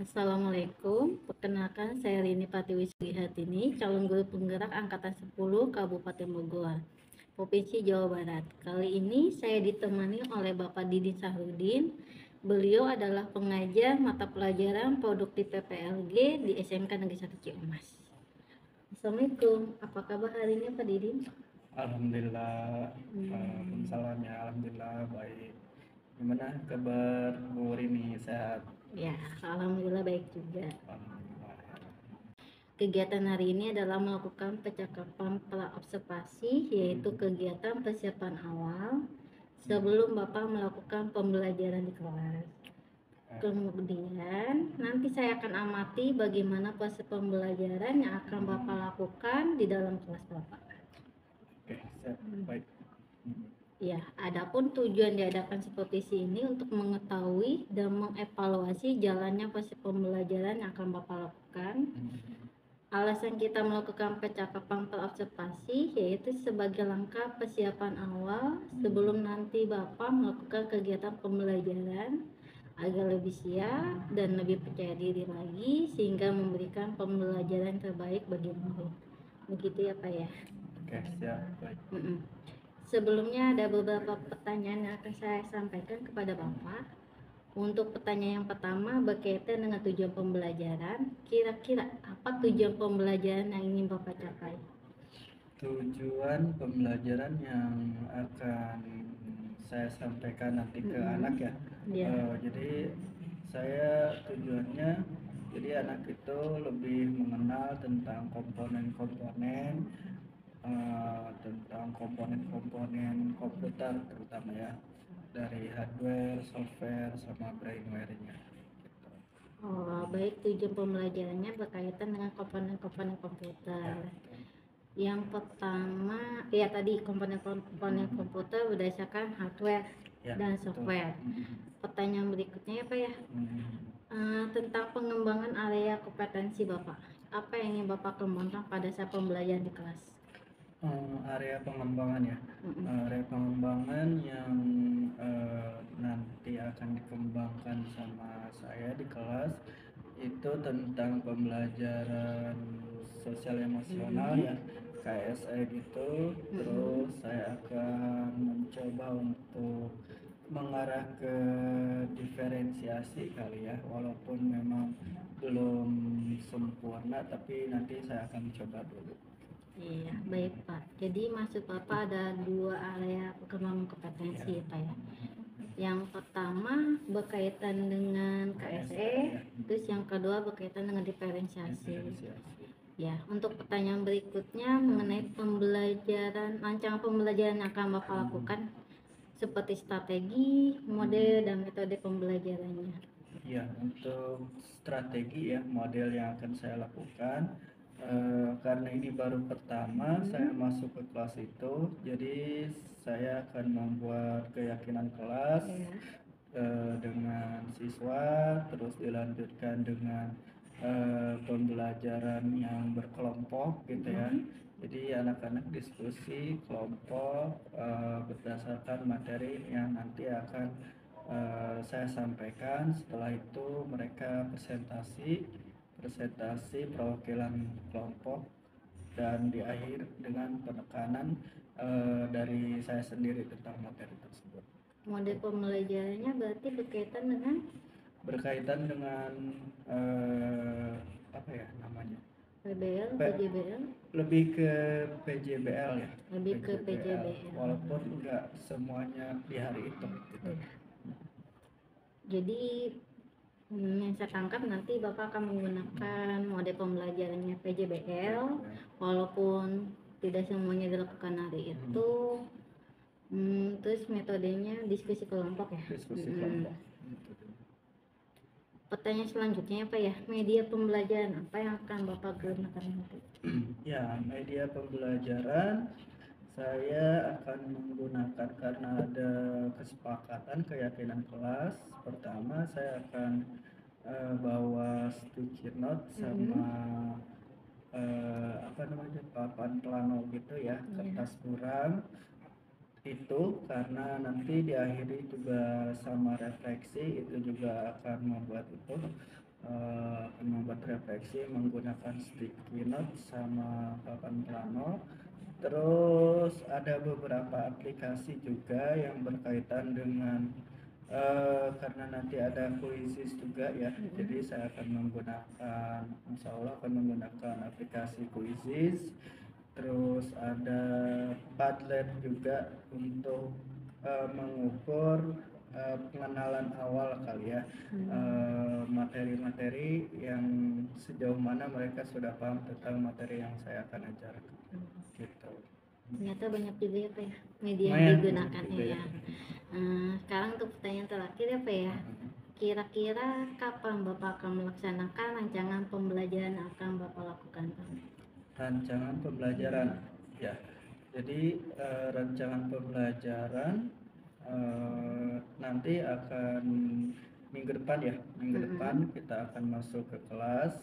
Assalamualaikum, perkenalkan saya Rini Patiwisri Hartini, calon guru penggerak Angkatan 10 Kabupaten Bogor, Provinsi Jawa Barat. Kali ini saya ditemani oleh Bapak Didin Sahrudin. Beliau adalah pengajar mata pelajaran produktif PPLG di SMK Negeri 1 Ciamis. Assalamualaikum, apa kabar hari ini Pak Didin? Alhamdulillah, salam ya, alhamdulillah baik. Gimana kabar Bu Rini, sehat? Ya, alhamdulillah baik juga. Alhamdulillah. Kegiatan hari ini adalah melakukan percakapan pra-observasi, yaitu kegiatan persiapan awal sebelum Bapak melakukan pembelajaran di kelas. Kemudian nanti saya akan amati bagaimana proses pembelajaran yang akan Bapak lakukan di dalam kelas Bapak. Oke, siap, baik. Ya, adapun tujuan diadakan seperti ini untuk mengetahui dan mengevaluasi jalannya proses pembelajaran yang akan Bapak lakukan. Alasan kita melakukan percakapan observasi yaitu sebagai langkah persiapan awal sebelum nanti Bapak melakukan kegiatan pembelajaran agar lebih siap dan lebih percaya diri lagi sehingga memberikan pembelajaran terbaik bagi murid. Begitu ya Pak ya. Oke, siap, baik. Sebelumnya ada beberapa pertanyaan yang akan saya sampaikan kepada Bapak. Untuk pertanyaan yang pertama berkaitan dengan tujuan pembelajaran. Kira-kira apa tujuan pembelajaran yang ingin Bapak capai? Tujuan pembelajaran yang akan saya sampaikan nanti ke anak ya. Ya. Jadi saya tujuannya jadi anak itu lebih mengenal tentang komponen-komponen tentang komponen-komponen komputer terutama ya, dari hardware, software, sama brainware-nya gitu. Oh, baik, tujuan pembelajarannya berkaitan dengan komponen-komponen komputer. Yang pertama, ya tadi komponen-komponen komputer berdasarkan hardware Ya, dan betul. software. Pertanyaan berikutnya ya Pak ya, tentang pengembangan area kompetensi Bapak. Apa yang ingin Bapak kembangkan pada saat pembelajaran di kelas? Area pengembangan ya. Area pengembangan yang nanti akan dikembangkan sama saya di kelas itu tentang pembelajaran sosial emosional ya, KSE gitu. Terus saya akan mencoba untuk mengarah ke diferensiasi kali ya, walaupun memang belum sempurna, tapi nanti saya akan coba dulu. Iya, baik Pak. Jadi maksud Bapak ada dua area pengembangan kompetensi ya Pak ya. Yang pertama berkaitan dengan KSE, terus yang kedua berkaitan dengan diferensiasi. Ya, untuk pertanyaan berikutnya mengenai pembelajaran, rancangan pembelajaran yang akan Bapak lakukan seperti strategi, model, dan metode pembelajarannya. Ya, untuk strategi ya, model yang akan saya lakukan, karena ini baru pertama saya masuk ke kelas itu, jadi saya akan membuat keyakinan kelas dengan siswa, terus dilanjutkan dengan pembelajaran yang berkelompok gitu ya. Jadi anak-anak diskusi kelompok berdasarkan materi yang nanti akan saya sampaikan. Setelah itu mereka presentasi perwakilan kelompok, dan di akhir dengan penekanan dari saya sendiri tentang materi tersebut. Model pembelajarannya berarti berkaitan dengan apa ya namanya, PBL, PJBL? lebih ke PJBL ya. Lebih ke PJBL. Walaupun enggak semuanya di hari itu gitu. Jadi yang saya tangkap nanti Bapak akan menggunakan mode pembelajarannya PJBL walaupun tidak semuanya dilakukan hari itu. Terus metodenya diskusi kelompok ya. Kelompok. Pertanyaan selanjutnya apa ya, media pembelajaran apa yang akan Bapak gunakan nanti? Ya, media pembelajaran saya akan menggunakan karena ada kesepakatan keyakinan kelas. Pertama saya akan bawa sticky note sama apa namanya, papan plano gitu ya, kertas kurang itu, karena nanti diakhiri juga sama refleksi, itu juga akan membuat itu. akan membuat refleksi menggunakan sticky note sama papan plano. Terus ada beberapa aplikasi juga yang berkaitan dengan karena nanti ada quizzes juga ya. Jadi saya akan menggunakan, insya Allah akan menggunakan aplikasi quizzes. Terus ada Padlet juga untuk mengukur pengenalan awal kali ya, materi-materi yang sejauh mana mereka sudah paham tentang materi yang saya akan ajarkan. Gitu. Ternyata banyak juga ya Pak ya media yang Lumayan digunakan juga ya. Sekarang untuk pertanyaan terakhir ya Pak ya. Kira-kira kapan Bapak akan melaksanakan rancangan pembelajaran yang akan Bapak lakukan Pak? Rancangan pembelajaran ya. Jadi rancangan pembelajaran nanti akan minggu depan ya. Minggu depan kita akan masuk ke kelas.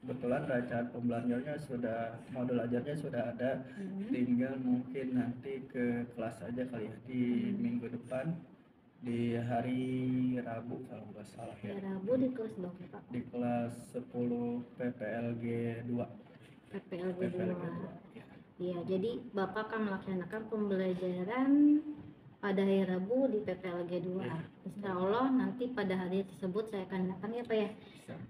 Kebetulan rancangan pembelajarannya sudah, modul ajarnya sudah ada, tinggal mungkin nanti ke kelas aja kali ya di minggu depan, di hari Rabu kalau nggak salah ya. Rabu di kelas berapa Pak? Di kelas 10 PPLG 2. PPLG 2. Ya. Iya, jadi Bapak akan melaksanakan pembelajaran pada hari Rabu di PPLG 2. Ya. Insya Allah nanti pada hari tersebut saya akan datang ya Pak ya.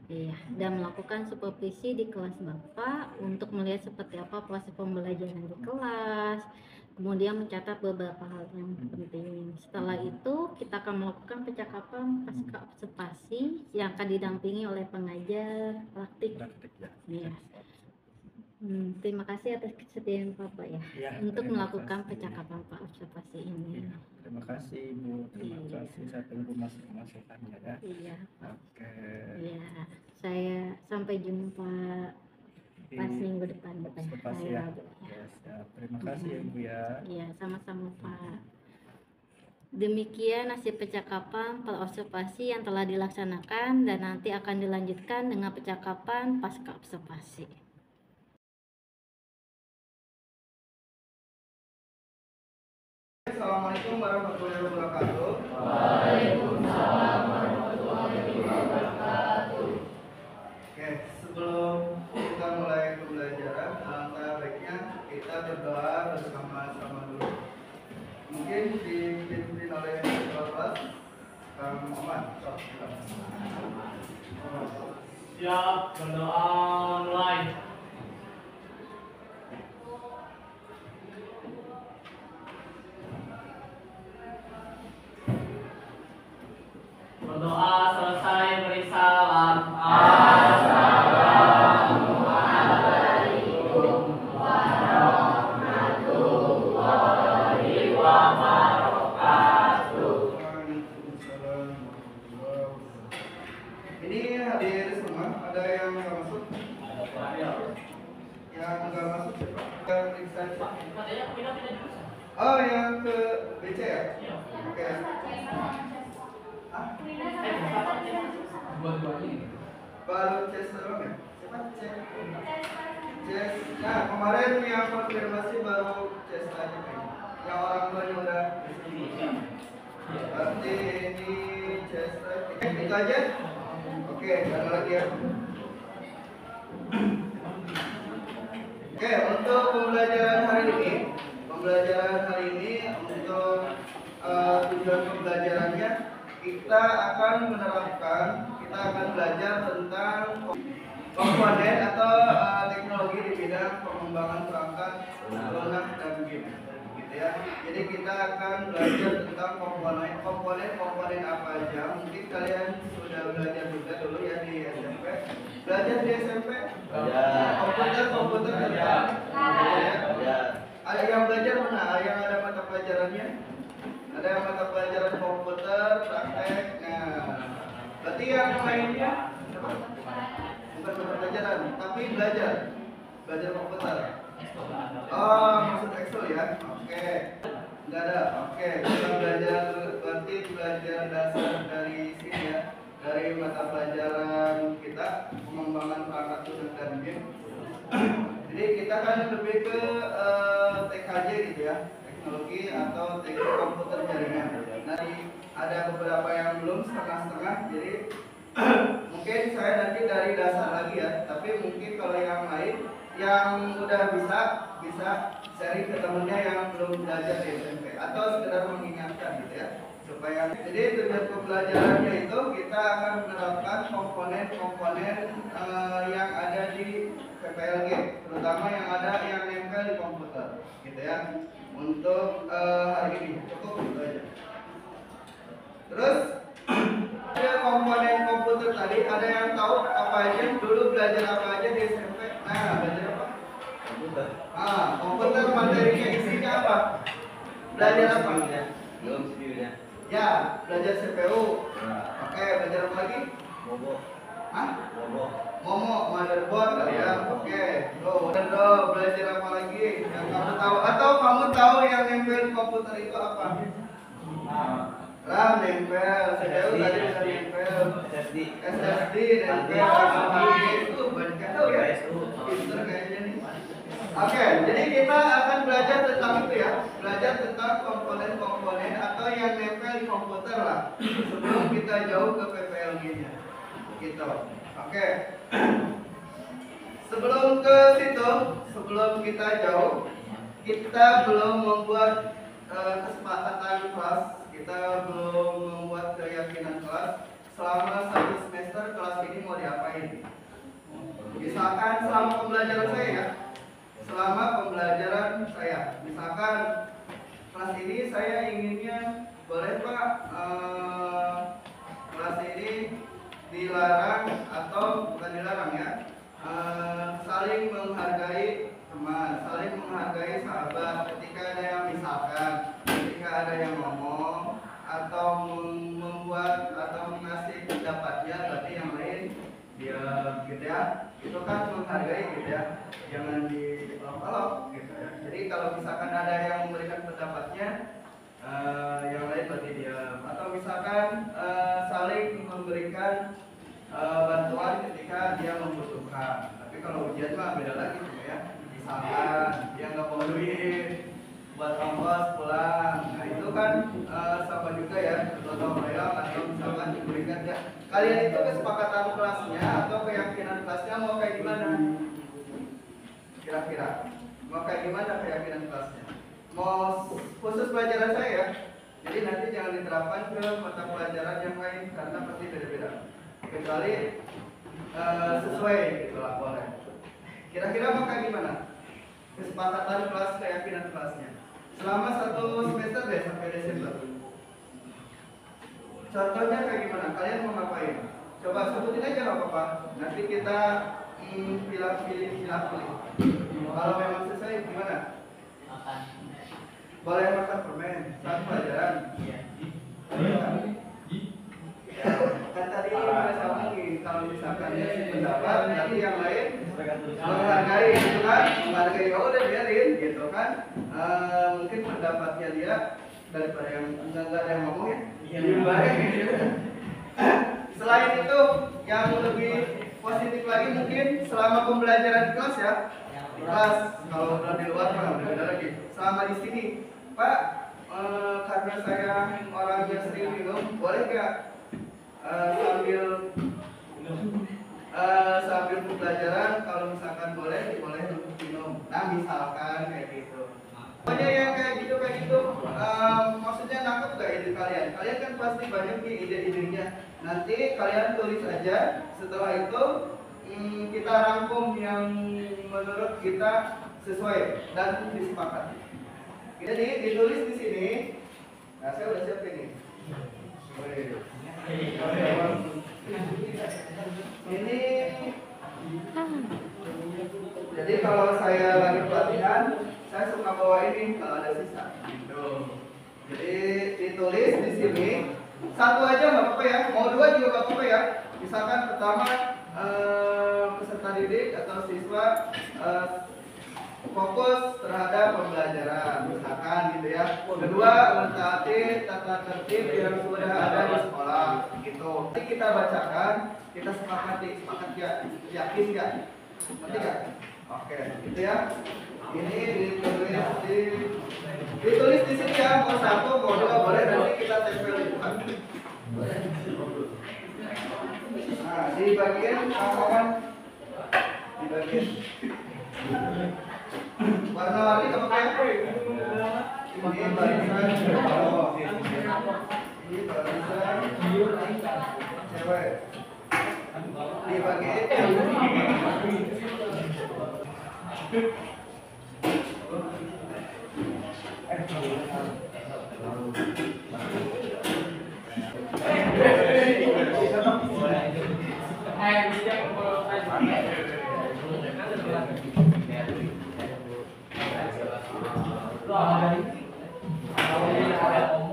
Iya, dan melakukan supervisi di kelas Bapak untuk melihat seperti apa proses pembelajaran di kelas, kemudian mencatat beberapa hal yang penting. Setelah itu kita akan melakukan percakapan pasca observasi yang akan didampingi oleh pengajar praktik. Ya. Iya. Terima kasih atas kesediaan Bapak ya, untuk melakukan percakapan Pak observasi ini. Ya, terima kasih Ibu, terima kasih, saya tunggu masukannya ya. Iya. Oke. Iya, saya sampai jumpa pas minggu depan Bapak ya. Ya, terima kasih ya Ibu ya. Iya, sama-sama Pak. Demikian hasil percakapan observasi yang telah dilaksanakan dan nanti akan dilanjutkan dengan percakapan pasca observasi. Assalamualaikum warahmatullahi wabarakatuh. Waalaikumsalam warahmatullahi wabarakatuh. Oke, sebelum kita mulai pembelajaran, alangkah baiknya kita berdoa bersama-sama dulu. Mungkin dipimpin oleh Ketua Kelas, Kang Muhammad. Siap, berdoa mulai. Berdoa selesai beri salam. Assalamualaikum warahmatullahi wabarakatuh. Ini hadir semua, ada yang nggak masuk? Yang nggak masuk siapa? Yang periksa. Oh, yang ke BC ya? Oke. Baru Ces doang ya? Siapa Ces? Ces. Nah, kemarin yang konfirmasi baru Ces aja kayaknya. Yang orang tuanya udah berarti ini Ces lagi. Itu aja? Oke, jangan lagi ya. Oke, untuk pembelajaran hari ini untuk tujuan pembelajarannya kita akan belajar tentang komponen atau teknologi di bidang pengembangan perangkat lunak dan game, gitu ya. Jadi kita akan belajar tentang komponen apa aja. Mungkin kalian sudah belajar juga dulu ya di SMP. Belajar di SMP? Komputer ya. Ada yang belajar mana? Yang ada mata pelajarannya? Ada yang mata pelajaran komputer, praktek. Nah, berarti yang lainnya bukan mata pelajaran, tapi belajar komputer. Oh, maksud Excel ya? Oke. Enggak ada. Oke, kita berarti belajar dasar dari sini ya. Dari mata pelajaran kita pengembangan perangkat lunak dan game. Jadi kita kan lebih ke TKJ gitu ya, teknologi atau teknik komputer jaringan. Nanti ada beberapa yang belum setengah-setengah, jadi mungkin saya nanti dari dasar lagi ya, tapi mungkin kalau yang lain yang udah bisa sharing ke temennya yang belum belajar di SMP atau sekedar mengingatkan gitu ya, supaya jadi tujuan pembelajarannya itu kita akan menerapkan komponen-komponen yang ada di PPLG, terutama yang nempel di komputer gitu ya. Untuk hari ini cukup gitu aja. Terus ada komponen komputer tadi, ada yang tahu apa aja dulu belajar apa aja di SMP? Nah, belajar apa? Komputer. Komputer materinya isinya apa? Belajar apa? Belum CPU-nya. Ya, belajar CPU. Oke, belajar apa lagi? Bobo. Bobo. Momo, motherboard ya. Oke. Udah belajar apa lagi yang kamu tahu? Atau kamu tahu yang nempel di komputer itu apa? RAM nempel, CPU tadi udah nempel, SSD nempel, itu banyak yang tahu ya. Pinter kayaknya nih. Oke, jadi kita akan belajar tentang itu ya, belajar tentang komponen-komponen atau yang nempel di komputer lah, sebelum kita jauh ke PPLG-nya, gitu. Oke. Sebelum ke situ, sebelum kita jauh, kita belum membuat kesepakatan kelas, kita belum membuat keyakinan kelas selama 1 semester kelas ini mau diapain. Misalkan selama pembelajaran saya ya, selama pembelajaran saya, misalkan kelas ini saya inginnya, boleh Pak, kelas ini dilarang atau bukan dilarang ya, saling menghargai teman, saling menghargai sahabat. Ketika ada yang misalkan, ketika ada yang ngomong atau membuat atau mengasih pendapatnya, berarti yang lain dia gitu ya, itu kan menghargai gitu ya, jangan diolok-olok gitu ya. Jadi kalau misalkan ada yang memberikan pendapatnya, yang lain berarti diam, atau misalkan saling memberikan bantuan ketika dia membutuhkan. Tapi kalau ujian mah beda lagi gitu ya. Misalkan dia nggak bawa duit buat ongkos pulang, nah itu kan sama juga ya, gotong royong atau misalkan diberikan ya. Kalian itu kesepakatan kelasnya atau keyakinan kelasnya mau kayak gimana? Kira-kira mau kayak gimana keyakinan kelasnya? Mau khusus pelajaran saya ya, jadi nanti jangan diterapkan ke mata pelajaran yang lain karena pasti beda-beda, kecuali sesuai gitu lah, boleh. Kira-kira mau kayak gimana kesepakatan kelas, keyakinan kelasnya selama 1 semester deh sampai Desember? Contohnya kayak gimana? Kalian mau ngapain? Coba sebutin aja nggak apa-apa, nanti kita pilih. Kalau memang selesai gimana? Boleh makan permen saat pelajaran. Kan tadi udah sama nih, kalau misalkan dia pendapat, nanti yang lain menghargai gitu kan, menghargai ya udah biarin gitu kan. Mungkin pendapatnya dia daripada yang enggak ada yang ngomong ya, lebih baik gitu. Selain itu, yang lebih positif lagi mungkin selama pembelajaran di kelas ya, di kelas, kalau udah di luar mah udah beda lagi. Selama di sini, Pak, karena saya orangnya sering minum, boleh nggak sambil pembelajaran kalau misalkan boleh untuk minum. Nah misalkan kayak gitu. Pokoknya yang kayak gitu, maksudnya nangkep gak ide kalian? Kalian kan pasti banyak nih ide-idenya. Nanti kalian tulis aja. Setelah itu kita rangkum yang menurut kita sesuai dan disepakati. Jadi ditulis di sini. Nah saya udah siapin nih. Ini jadi kalau saya lagi pelatihan, saya suka bawa ini kalau ada sisa gitu. Jadi ditulis di sini, satu aja nggak apa-apa ya, mau 2 juga nggak apa-apa ya. Misalkan pertama peserta didik atau siswa fokus terhadap pembelajaran, misalkan gitu ya. Kedua, mentaati tata tertib yang sudah ada di sekolah gitu. Nanti kita bacakan, kita sepakati, sepakat ya, yakin nggak? Ngerti nggak? Oke, gitu ya. Ini ditulis di sini ya, mau 1, mau 2 boleh, nanti kita tempel di depan. Nah, di bagian kawan di bagian warna-warni apa kayak ini barisan cowok, ini barisan cewek, di bagian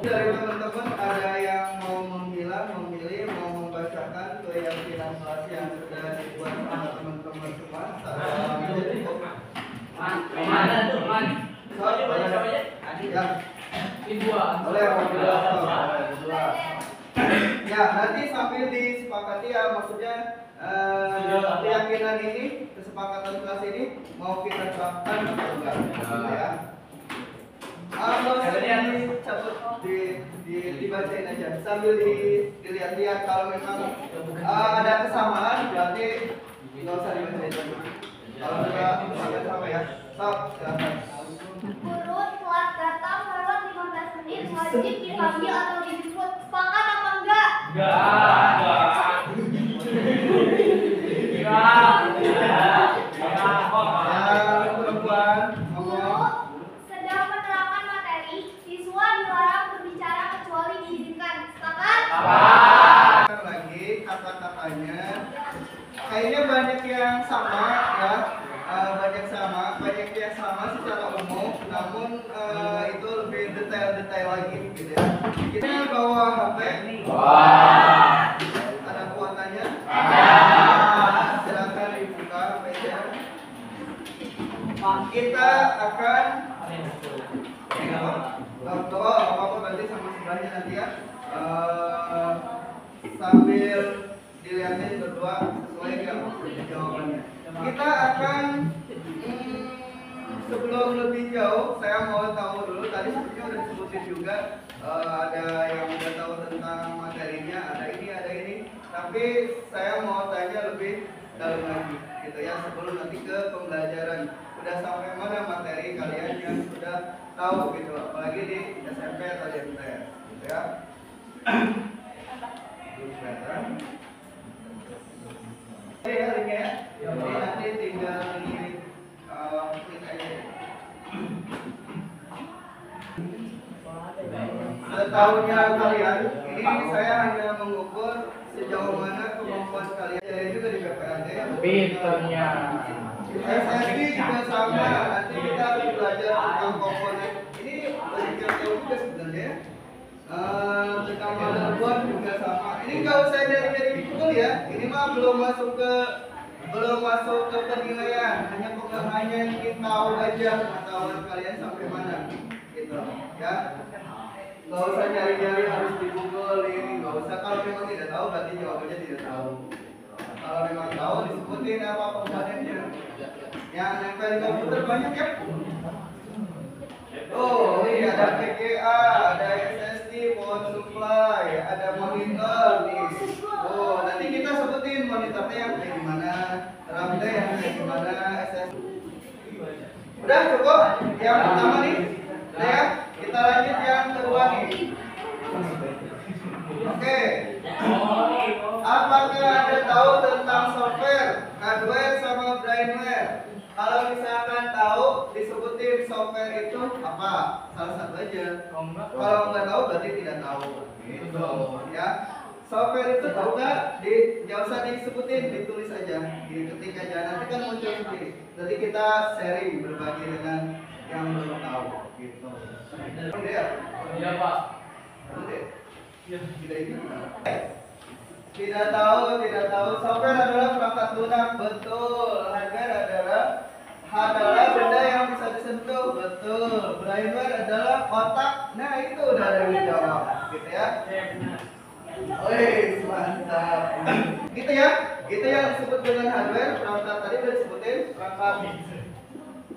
dari teman-teman ada yang mau memilih, mau membacakan keyakinan kelas yang sudah dibuat sama teman-teman semua. Ya, nanti sambil disepakati ya, maksudnya keyakinan ini, kesepakatan kelas ini mau kita terapkan atau enggak, ya. Kalau dicabut dibacain aja sambil dilihat-lihat, kalau memang ada kesamaan berarti nggak usah dibacain. Kalau enggak sama ya. Stop, silakan. Urut kelas datang lewat 15 menit wajib dipanggil atau dijemput. Sepakat apa enggak? Yang perempuan Guru sedang menerangkan materi, siswa dilarang berbicara kecuali diizinkan. Sepakat? lagi kata-katanya kayaknya banyak yang sama ya, banyak yang sama secara umum, namun itu lebih detail lagi gitu ya. Kita bawa HP. Ada kuotanya? Silakan dibuka HP-nya. Kita akan bawa apa-apa berarti sama sebelahnya nanti ya. Sambil dilihatin berdua sesuai dengan jawabannya. Kita akan sebelum lebih jauh, saya mau tahu dulu, tadi sebenarnya udah disebutin juga, ada yang udah tahu tentang materinya, ada ini, tapi saya mau tanya lebih dalam lagi gitu ya, sebelum nanti ke pembelajaran. Udah sampai mana materi kalian yang sudah tahu gitu, apalagi di SMP atau di MTS gitu ya. Oke ya, linknya ya. Jadi nanti tinggal ini klik aja. Setahunya kalian, ini saya hanya mengukur sejauh mana kemampuan kalian. Jadi juga di PPLD. Pinternya. SSD juga sama. Nanti kita akan belajar tentang komponen. Ini belajar jauh juga sebenarnya. Tentang motherboard juga sama. Ini nggak usah dari Google ya. Ini mah belum masuk ke penilaian. Hanya ingin tahu aja pengetahuan kalian sampai mana, gitu ya. Nggak usah nyari-nyari harus di Google ini, nggak usah. Kalau memang tidak tahu berarti jawabannya tidak tahu. Kalau memang tahu disebutin apa komponennya. Yang nempel di komputer banyak ya. Oh, ini ada VGA, ada SSD, power supply, ada monitor nih. Oh, nanti kita sebutin monitornya yang kayak gimana, RAM-nya yang kayak gimana, SSD. Udah cukup? Yang pertama nih, udah ya. Kita lanjut yang kedua nih. Oke. Apakah Anda tahu tentang software, hardware sama brainware? Kalau misalkan tahu, disebutin software itu apa? Salah satu aja. Kalau nggak tahu berarti tidak tahu. Gitu ya. Software itu tahu nggak? Nggak usah disebutin, ditulis aja, diketik aja. Nanti kan muncul sendiri. Jadi kita sharing, berbagi dengan yang belum tahu. Gitu. Udah? Iya, Pak. Udah. Tidak tahu. Software adalah perangkat lunak, betul. Hardware adalah benda yang bisa disentuh, betul. Brainware adalah otak. Nah, itu udah ada yang jawab, gitu ya. Wih, mantap. Gitu ya. Itu yang disebut dengan hardware. Perangkat tadi udah disebutin, perangkat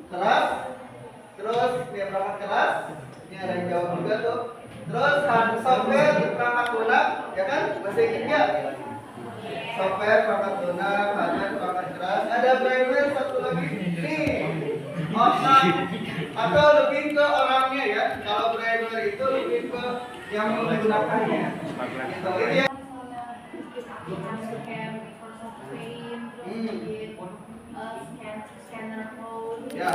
keras. Terus dia perangkat keras. Ini ada yang jawab juga tuh. Terus software perangkat lunak, ya kan? Bahasa Inggrisnya software perangkat lunak, hardware perangkat keras. Ada brainware satu lagi nih, otak atau lebih ke orangnya ya. Kalau brainware itu lebih ke yang menggunakannya. Gitu. Ini ya. Ya,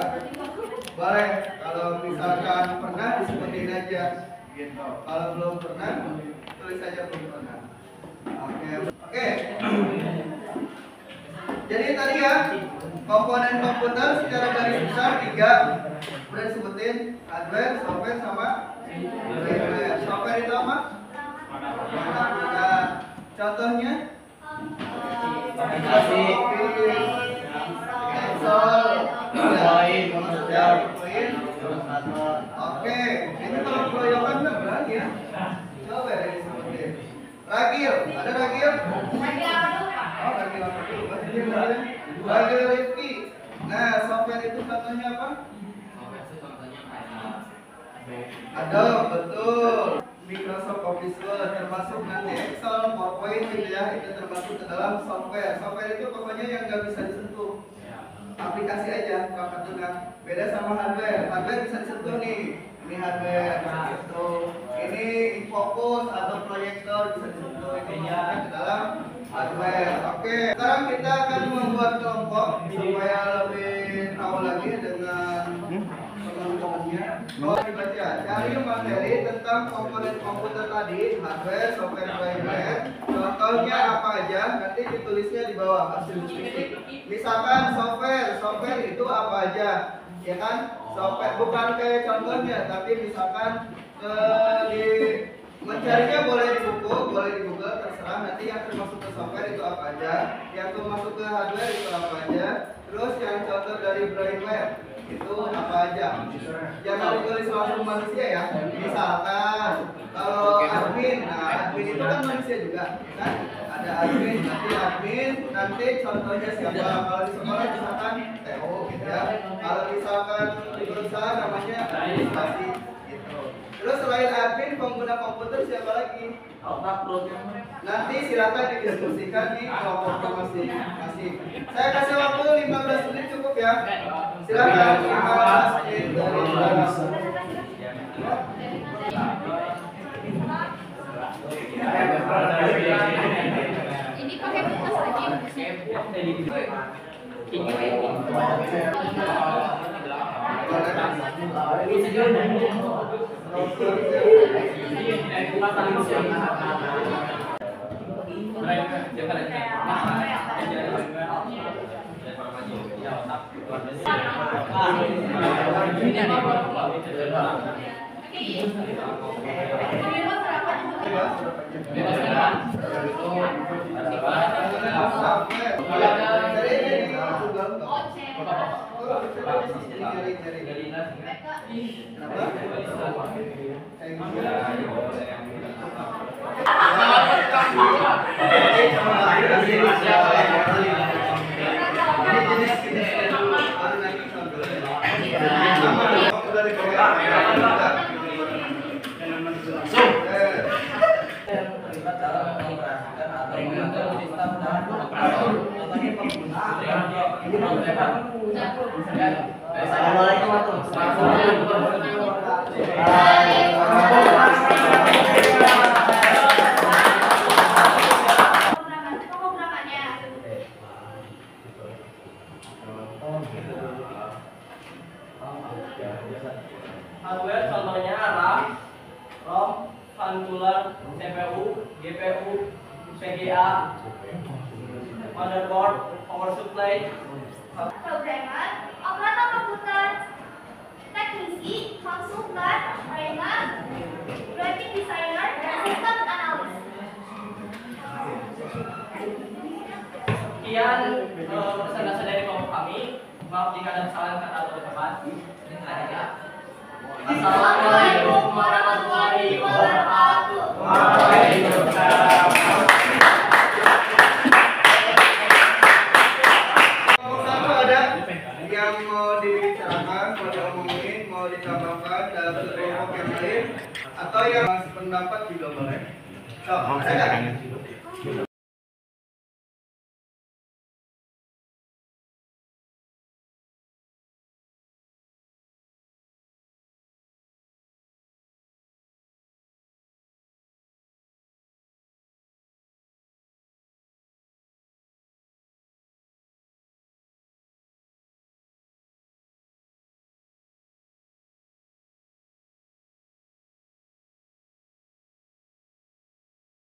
boleh. Kalau misalkan pernah disebutin aja, gitu. Kalau belum pernah, tulis aja belum pernah. Oke. Jadi tadi ya, komponen komputer secara garis besar 3. Udah disebutin hardware, software sama firmware. Software itu apa? Nah, contohnya aplikasi, Excel, oke, ini kalau keroyokan nggak berani ya. Coba ya disebutin. Ragil, ada Ragil? Oh, Ragil apa dulu? Ragil Rifki. Nah, software itu contohnya apa? Adobe, betul. Microsoft Office Word, termasuk nanti Excel, PowerPoint gitu ya, itu termasuk ke dalam software. Software itu pokoknya yang nggak bisa disentuh. Aplikasi aja, perangkat lunak. Beda sama hardware. Hardware bisa disentuh nih. Ini hardware, gitu. Ini infocus atau proyektor bisa disentuh. Itu masuknya ke dalam hardware. Oke. Sekarang kita akan membuat kelompok supaya lebih tahu lagi dengan teman-temannya. Dibaca. Cari materi tentang komponen komputer tadi, hardware, software, firmware. Contohnya apa aja? Nanti ditulisnya di bawah hasil diskusi. Misalkan software itu apa aja? Ya kan? Software bukan kayak contohnya, tapi misalkan di mencarinya boleh di buku, boleh di Google, terserah. Nanti yang termasuk ke software itu apa aja, yang termasuk ke hardware itu apa aja. Terus yang contoh dari brainware itu apa aja. Jangan ditulis langsung manusia ya. Misalkan kalau admin, nah admin itu kan manusia juga, kan? Ada admin, nanti contohnya siapa? Kalau di sekolah misalkan TO gitu ya. Kalau misalkan di perusahaan namanya administrasi gitu. Terus selain admin, pengguna komputer siapa lagi? Nanti silakan didiskusikan di kelompok masing-masing. Saya kasih waktu 15 menit cukup ya. Silakan 15 menit dari Ini pakai buku hardware contohnya RAM, ROM, fan cooler, CPU, GPU, VGA, motherboard, power supply. Programmer, operator komputer, teknisi, konsultan, trainer, graphic designer, dan sistem analis. Sekian presentasi dari kelompok kami. Maaf jika ada kesalahan kata atau tepat. Assalamualaikum warahmatullahi wabarakatuh. Waalaikumsalam. Satu ada yang mau dibicarakan, mau diomongin, mau ditambahkan dalam kelompok yang lain, atau yang masih pendapat juga boleh. So, ada nggak?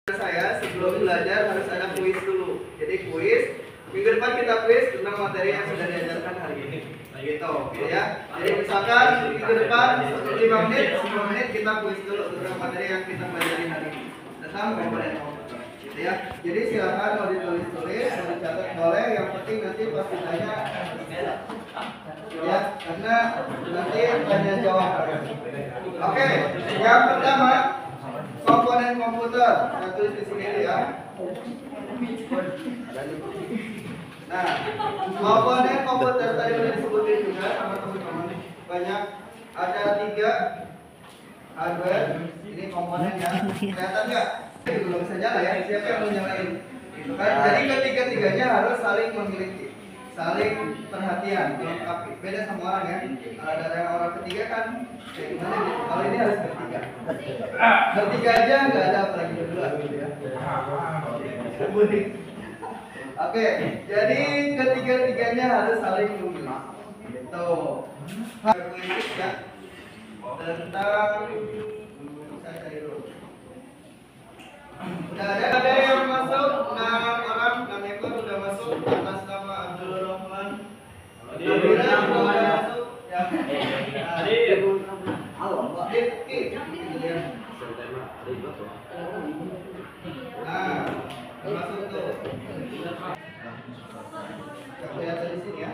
Saya sebelum belajar harus ada kuis dulu. Jadi kuis minggu depan kita kuis tentang materi yang sudah diajarkan hari ini. Gitu, ya. Jadi misalkan minggu depan 5 menit kita kuis dulu tentang materi yang kita pelajari hari ini tentang komponen komputer. Gitu ya. Jadi silakan mau ditulis-tulis, mau dicatat boleh. Yang penting nanti pas ditanya ya, karena nanti tanya jawab. Oke, yang pertama komponen komputer. Saya tulis di sini ya. Nah, komponen komputer tadi sudah disebutin juga sama teman-teman. Banyak, ada 3 hardware. Ini komponennya. Kelihatan nggak? Belum bisa nyala ya. Siapa yang mau nyalain? Gitu kan? Jadi ketiga-tiganya harus saling memiliki, saling perhatian, dilengkapi. Beda sama orang ya. Kalau ada yang orang ketiga kan kayak gimana gitu. Kalau ini harus bertiga. Bertiga aja nggak ada apalagi berdua gitu ya. Oke, jadi ketiga-tiganya harus saling memiliki. Gitu. Ya. Tentang saya cari dulu. Udah ada yang masuk 6 orang, 6 ekor udah masuk atas nama Abdul Rahman. Nabila juga udah masuk. Ya. Nah, masuk tuh. Kelihatan di sini ya.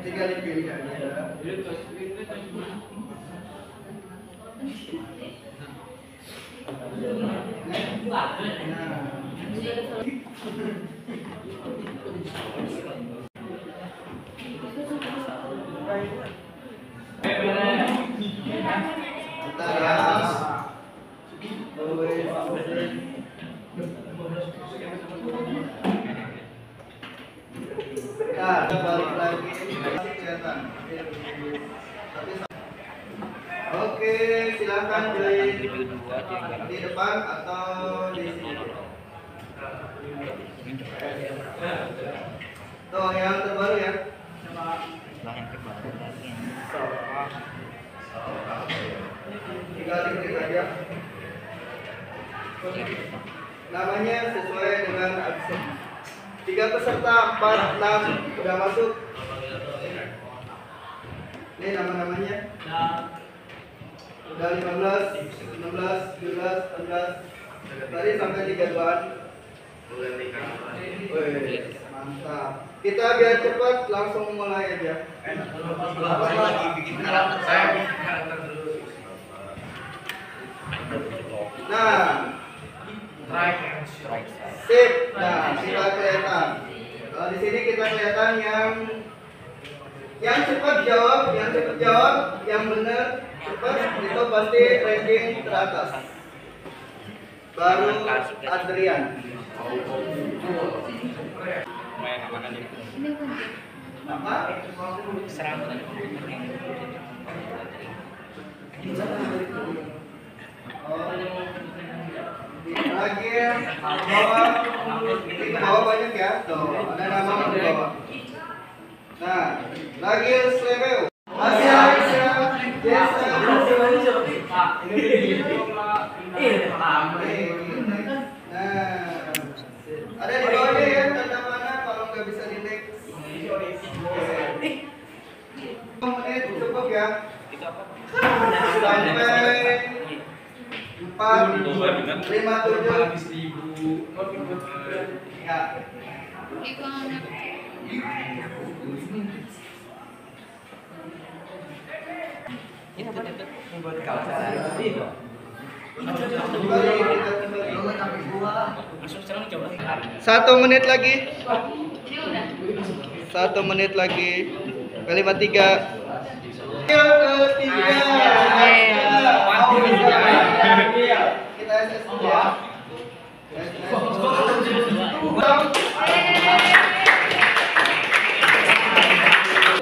Tinggal dipilih aja. Nah, balik lagi kelihatan. Oke, silakan join di depan atau di sini. Tuh, yang terbaru ya. Tinggal diklik aja. Namanya sesuai dengan absen. 3 peserta, 4, 6 udah masuk. Ini nama-namanya. Udah 15, 16, 17, 18. Tadi sampai 32-an. Wih, mantap. Kita biar cepat langsung mulai aja. Nah, sip. Nah, kita kelihatan. Kalau di sini kita kelihatan yang cepat jawab, yang benar cepat itu pasti ranking teratas. Baru Adrian. Apa? Lagi bawah banyak ya. Tuh, ada nama di bawah. Nah, lagi Slebeu. Asia, Desa. Nah, ada di bawahnya ya tanda mana kalau nggak bisa di next. 5 menit cukup ya. Sampai 4:57. Ya. Satu menit lagi. 1 menit lagi. Kalimat 3. Ketiga. Kita SS dulu ya.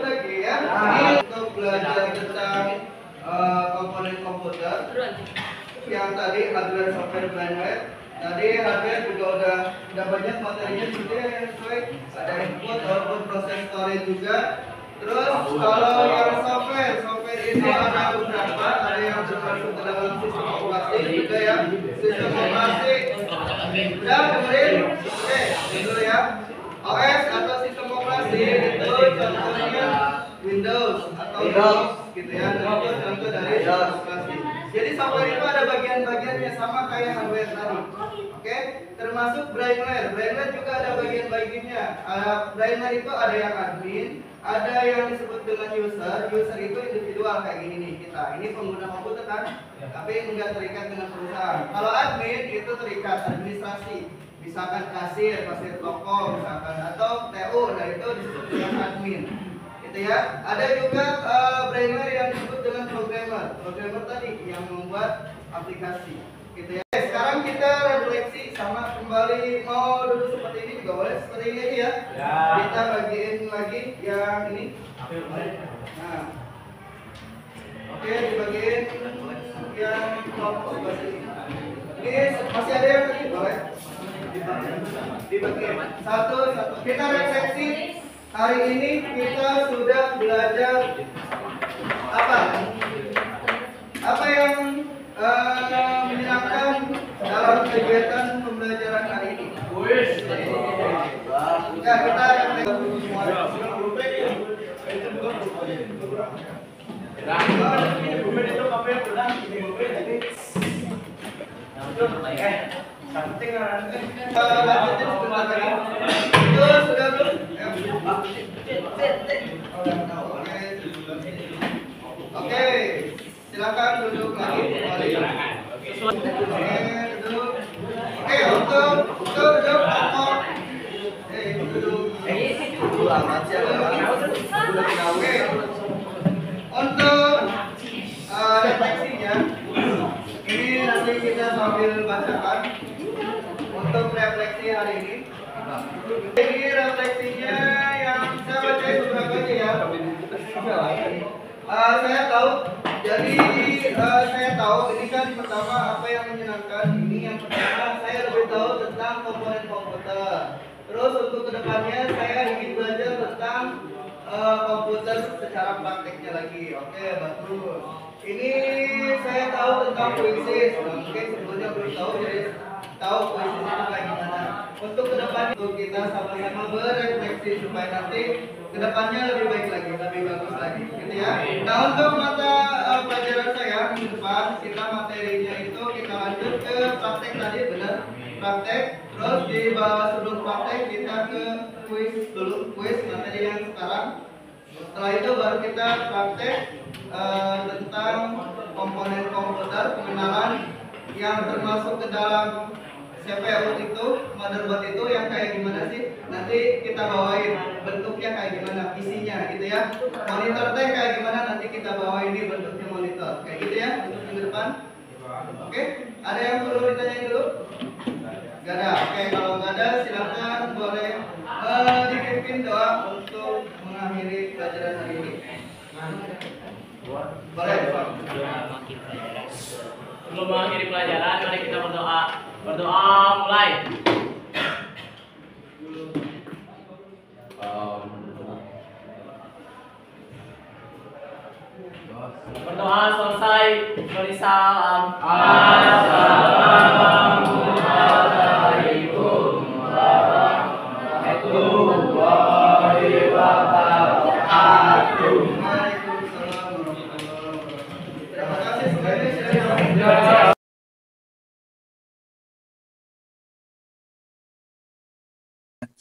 Lagi ya. Ini untuk belajar tentang yang tadi hardware software brainware. Tadi hardware juga udah banyak materinya gitu ya sesuai. Ada input, output, proses storage juga. Terus kalau yang software ini ada beberapa, ada yang termasuk ke dalam sistem operasi juga ya. Sistem operasi. Udah dengerin? Oke, dulu ya. OS atau sistem operasi itu contohnya Windows atau Linux gitu ya. Nah, itu contoh dari sistem operasi. Jadi software itu ada bagian-bagiannya sama kayak hardware tadi. Oke, termasuk brainware. Brainware juga ada bagian-bagiannya. Brainware itu ada yang admin, ada yang disebut dengan user. User itu individual kayak gini nih kita. Ini pengguna komputer kan, tapi enggak terikat dengan perusahaan. Kalau admin itu terikat administrasi. Misalkan kasir toko misalkan atau TU, nah itu disebut dengan admin. Gitu ya. Ada juga brainware yang disebut dengan programmer. Programmer tadi yang membuat aplikasi. Gitu ya. Sekarang kita refleksi sama kembali mau duduk seperti ini juga boleh seperti ini ya. Kita bagiin lagi yang ini. Nah. Oke, dibagiin yang kelompok ini. Ini masih ada yang tadi boleh? Dibagiin satu. Kita refleksi. Hari ini kita sudah belajar apa? Apa yang menyenangkan dalam kegiatan pembelajaran hari ini? Ya, kita lanjutin sebentar lagi. Itu sudah belum? Oke, silakan duduk lagi. Oke, untuk duduk. Oke, untuk refleksinya, ini nanti kita sambil bacakan. Untuk refleksi hari ini. Ini refleksinya yang saya baca beberapa aja ya. Saya tahu. Jadi saya tahu ini kan pertama apa yang menyenangkan. Ini yang pertama saya lebih tahu tentang komponen komputer. Terus untuk kedepannya saya ingin belajar tentang komputer secara prakteknya lagi. Oke, bagus. Ini saya tahu tentang puisi. Mungkin sebelumnya belum tahu jadi tahu puisi itu kayak gimana. Untuk kedepannya kita sama-sama berefleksi supaya nanti kedepannya lebih baik lagi, lebih bagus lagi, gitu ya. Nah untuk mata pelajaran saya minggu depan kita materinya itu kita lanjut ke praktek tadi benar praktek. Terus di bawah sebelum praktek kita ke kuis dulu, kuis materi yang sekarang. Setelah itu baru kita praktek tentang komponen komputer, pengenalan yang termasuk ke dalam CPU itu, motherboard itu yang kayak gimana sih? Nanti kita bawain bentuknya kayak gimana, isinya gitu ya. Monitor teh kayak gimana nanti kita bawain ini bentuknya monitor, kayak gitu ya untuk minggu depan. Oke, ada yang perlu ditanyain dulu? Gak ada. Oke, kalau nggak ada silakan boleh dipimpin doa untuk mengakhiri pelajaran hari ini. Boleh. Sebelum mengakhiri pelajaran, mari kita berdoa. Berdoa mulai. Berdoa selesai, beri salam. Assalamualaikum warahmatullahi wabarakatuh. Terima kasih semuanya.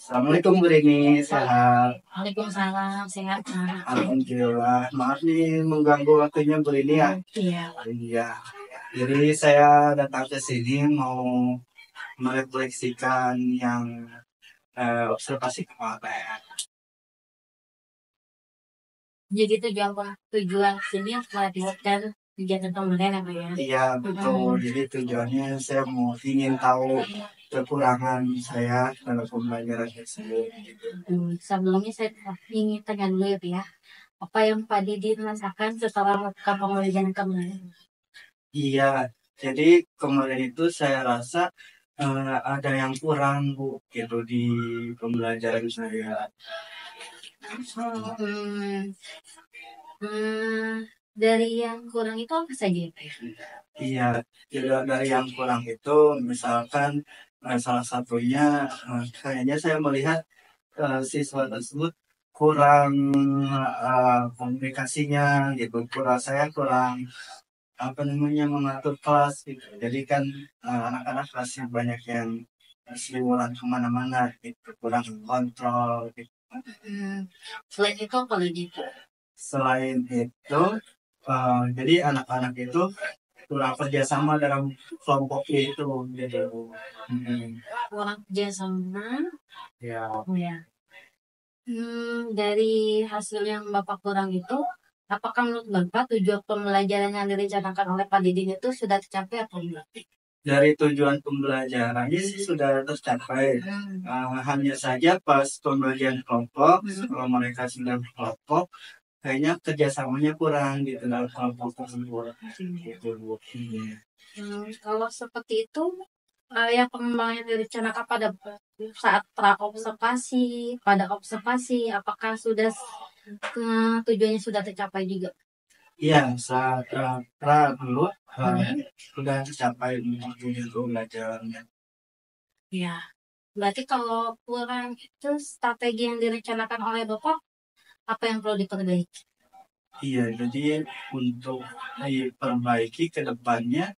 Assalamualaikum Bu Rini, sehat. Waalaikumsalam, sehat Pak. Alhamdulillah. Maaf nih mengganggu waktunya Bu Rini ya. Iya. Iya. Jadi saya datang ke sini mau merefleksikan yang observasi kemarin. Jadi tujuan sini melihatkan kegiatan kemarin apa ya? Iya betul. Jadi tujuannya saya ingin tahu kekurangan saya dalam pembelajaran tersebut. Gitu. Sebelumnya saya ingin tanya dulu ya, apa yang Pak Didi rasakan setelah melakukan pembelajaran kemarin? Iya, Jadi kemarin itu saya rasa ada yang kurang Bu gitu di pembelajaran saya. Hmm, hmm, dari yang kurang itu apa saja ya, Pak? Iya, juga dari yang kurang itu misalkan salah satunya kayaknya saya melihat siswa tersebut kurang komunikasinya gitu, kurang apa namanya mengatur kelas gitu. Jadi kan anak-anak masih banyak yang seliweran kemana-mana gitu, kurang kontrol gitu. Hmm, selain itu apa lagi? Selain itu, jadi anak-anak itu kurang kerjasama dalam kelompok itu gitu. Hmm, Kurang kerjasama. ya. Oh ya. Dari hasil yang Bapak kurang itu, apakah menurut Bapak tujuan pembelajaran yang direncanakan oleh Pak Didin itu sudah tercapai atau belum? Dari tujuan pembelajarannya sih sudah tercapai. Hanya saja pas pembagian kelompok, kalau mereka sudah kelompok, kayaknya kerjasamanya kurang gitu dalam kelompok tersebut. Gitu, Bu. Kalau seperti itu, yang pengembangan direncanakan pada saat observasi, apakah sudah tujuannya sudah tercapai juga? Iya, saat dulu sudah tercapai tujuan pembelajarannya. Ya, berarti kalau kurang itu strategi yang direncanakan oleh Bapak, apa yang perlu diperbaiki? Iya, jadi untuk diperbaiki ke depannya,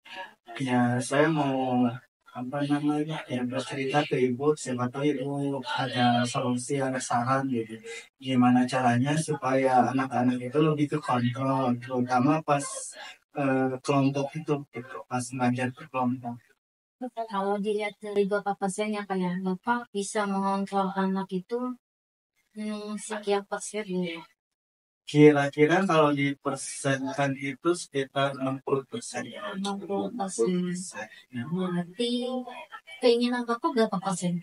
ya saya mau apa namanya ya bercerita ke ibu, siapa tahu ibu ada solusi, ada saran gitu. Gimana caranya supaya anak-anak itu lebih ke kontrol, terutama pas kelompok itu, gitu, pas ngajar ke kelompok. Kalau dilihat dari Bapak pasiennya kayak Bapak bisa mengontrol anak itu sekian persen ya. Kira-kira kalau dipersenkan itu sekitar 60% ya. 60%. Berarti keinginan Bapak berapa persen?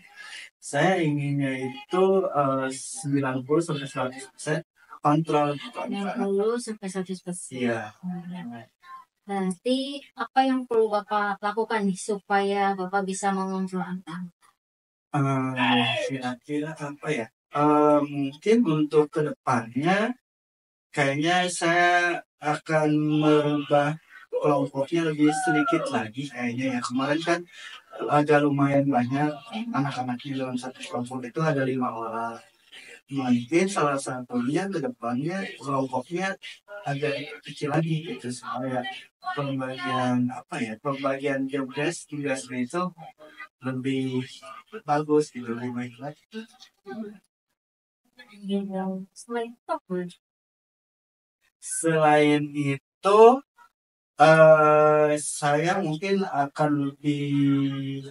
Saya inginnya itu 90 sampai 100% kontrol. 90 sampai 100%. Iya. Berarti apa yang perlu Bapak lakukan nih supaya Bapak bisa mengontrol anak? Kira-kira apa ya? Mungkin untuk kedepannya kayaknya saya akan merubah kelompoknya lebih sedikit lagi kayaknya ya. Kemarin kan ada lumayan banyak anak-anaknya dalam satu kelompok itu ada 5 orang. Mungkin salah satunya ke depannya kelompoknya agak kecil lagi gitu supaya pembagian tugasnya itu lebih bagus gitu, lebih baik lagi. Selain itu apa? Selain itu saya mungkin akan lebih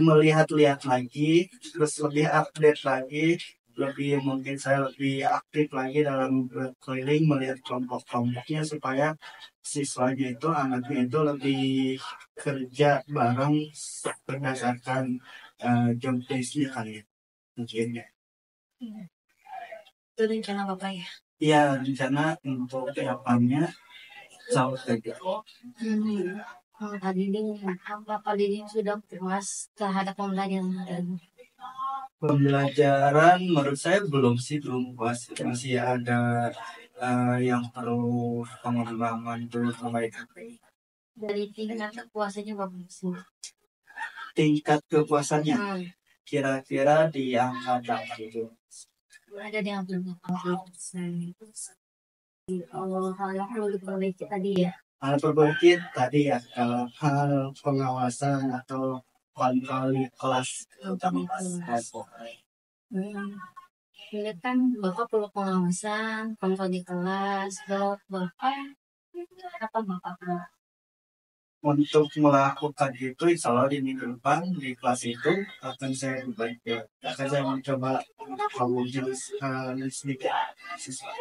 melihat-lihat lagi, terus lebih update lagi, saya lebih aktif lagi dalam berkeliling melihat kelompok-kelompoknya supaya siswanya itu anaknya itu lebih kerja bareng berdasarkan job desk-nya kali ya, mungkin ya. Itu rencana Bapak ya? Iya, rencana untuk kedepannya jauh kerja. Kalau Bapak Didin sudah puas terhadap pembelajaran? Pembelajaran menurut saya belum puas, masih ada yang perlu pengembangan dulu perbaikan. Dari tingkat kepuasannya Bapak sih. Tingkat kepuasannya kira-kira di angka berapa itu? Ada yang belum 80%. Kalau hal yang perlu diperbaiki tadi ya. Hal perbaiki tadi ya, hal pengawasan atau kontrol di kelas utama kelas. Ini kan Bapak perlu pengawasan, kontrol di kelas, Bapak apa Bapak perlu? Untuk melakukan itu, insya Allah di minggu depan di kelas itu akan saya mencoba sedikit siswa.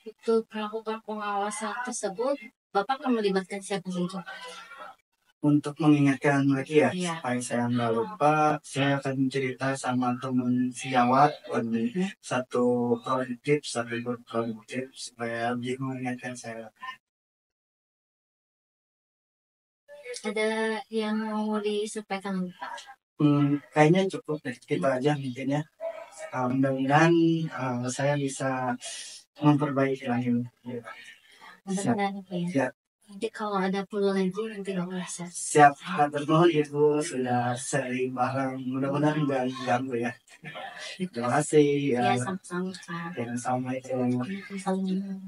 Itu melakukan pengawasan tersebut, Bapak akan melibatkan siapa saja? Untuk mengingatkan lagi ya, Iya. supaya saya nggak lupa, saya akan cerita sama teman sejawat satu produktif supaya lebih mengingatkan saya. Ada yang mau disampaikan? Kayaknya cukup deh, gitu aja mungkin ya. Mudah-mudahan saya bisa memperbaiki lagi. Mudah-mudahan ya. Siap. Nanti kalau ada perlu lagi nanti nggak usah. Siap, hatur nuhun Ibu sudah sering bareng. Mudah-mudahan nggak ganggu ya. Terima kasih. Ya sama-sama. Assalamualaikum. Waalaikumsalam.